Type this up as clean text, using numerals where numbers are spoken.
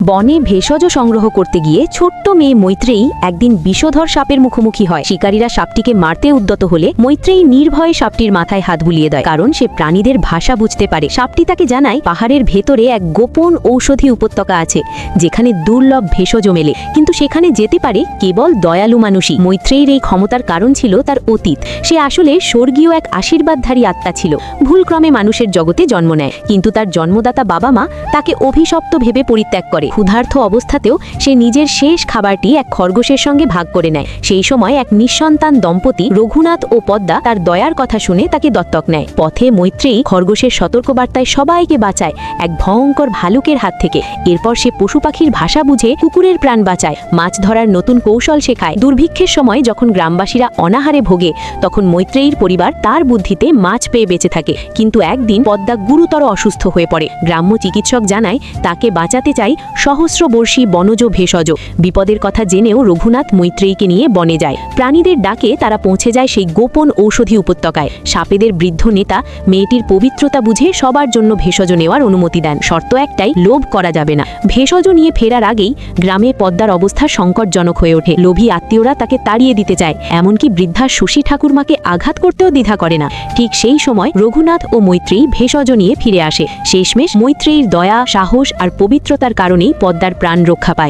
বনে ভেষজ সংগ্রহ করতে গিয়ে ছোট্ট মেয়ে মৈত্রেয়ী একদিন বিষধর সাপের মুখোমুখি হয়। শিকারীরা সাপটিকে মারতে উদ্যত হলে মৈত্রেয়ী নির্ভয়ে সাপটির মাথায় হাত বুলিয়ে দেয়, কারণ সে প্রাণীদের ভাষা বুঝতে পারে। সাপটি তাকে জানায় পাহাড়ের ভেতরে এক গোপন ঔষধি উপত্যকা আছে, যেখানে দুর্লভ ভেষজ মেলে, কিন্তু সেখানে যেতে পারে কেবল দয়ালু মানুষই। মৈত্রেয়ীর এই ক্ষমতার কারণ ছিল তার অতীত। সে আসলে স্বর্গীয় এক আশীর্বাদধারী আত্মা ছিল। ভুলক্রমে মানুষের জগতে জন্ম নেয়, কিন্তু তার জন্মদাতা বাবা মা তাকে অভিশপ্ত ভেবে পরিত্যাগ করে। ক্ষুধার্ত অবস্থাতেও সে নিজের শেষ খাবারটি এক খরগোশের সঙ্গে ভাগ করে নেয়। সেই সময় এক নিঃসন্তান দম্পতি রঘুনাথ ও পদ্মা তার দয়ার কথা শুনে তাকে দত্তক নেয়। পথে মৈত্রেয়ী খরগোশের সতর্কবার্তায় সবাইকে বাঁচায় এক ভয়ঙ্কর ভালুকের হাত থেকে। এরপর সে পশু পাখির ভাষা বুঝে কুকুরের প্রাণ বাঁচায়, মাছ ধরার নতুন কৌশল শেখায়। দুর্ভিক্ষের সময় যখন গ্রামবাসীরা অনাহারে ভোগে, তখন মৈত্রেয়ীর পরিবার তার বুদ্ধিতে মাছ পেয়ে বেঁচে থাকে। কিন্তু একদিন পদ্মা গুরুতর অসুস্থ হয়ে পড়ে। গ্রাম্য চিকিৎসক জানায় তাকে বাঁচাতে চাই সহস্রবর্ষী বনজ ভেষজ। বিপদের কথা জেনেও রঘুনাথ মৈত্রেয়ীকে নিয়ে বনে যায়। প্রাণীদের ডাকে তারা পৌঁছে যায় সেই গোপন ঔষধি উপত্যকায়। সাপেদের বৃদ্ধ নেতা মেয়েটির পবিত্রতা বুঝে সবার জন্য ভেষজ নেওয়ার অনুমতি দেন। শর্ত একটাই, লোভ করা যাবে না। ভেষজ নিয়ে ফেরার আগেই গ্রামে পদ্মার অবস্থা সংকটজনক হয়ে ওঠে। লোভী আত্মীয়রা তাকে তাড়িয়ে দিতে চায়, এমনকি বৃদ্ধা শশী ঠাকুরমাকে আঘাত করতেও দ্বিধা করে না। ঠিক সেই সময় রঘুনাথ ও মৈত্রেয়ী ভেষজ নিয়ে ফিরে আসে। শেষমেশ মৈত্রেয়ীর দয়া, সাহস আর পবিত্রতার কারণেই পদ্মার প্রাণ রক্ষা পায়।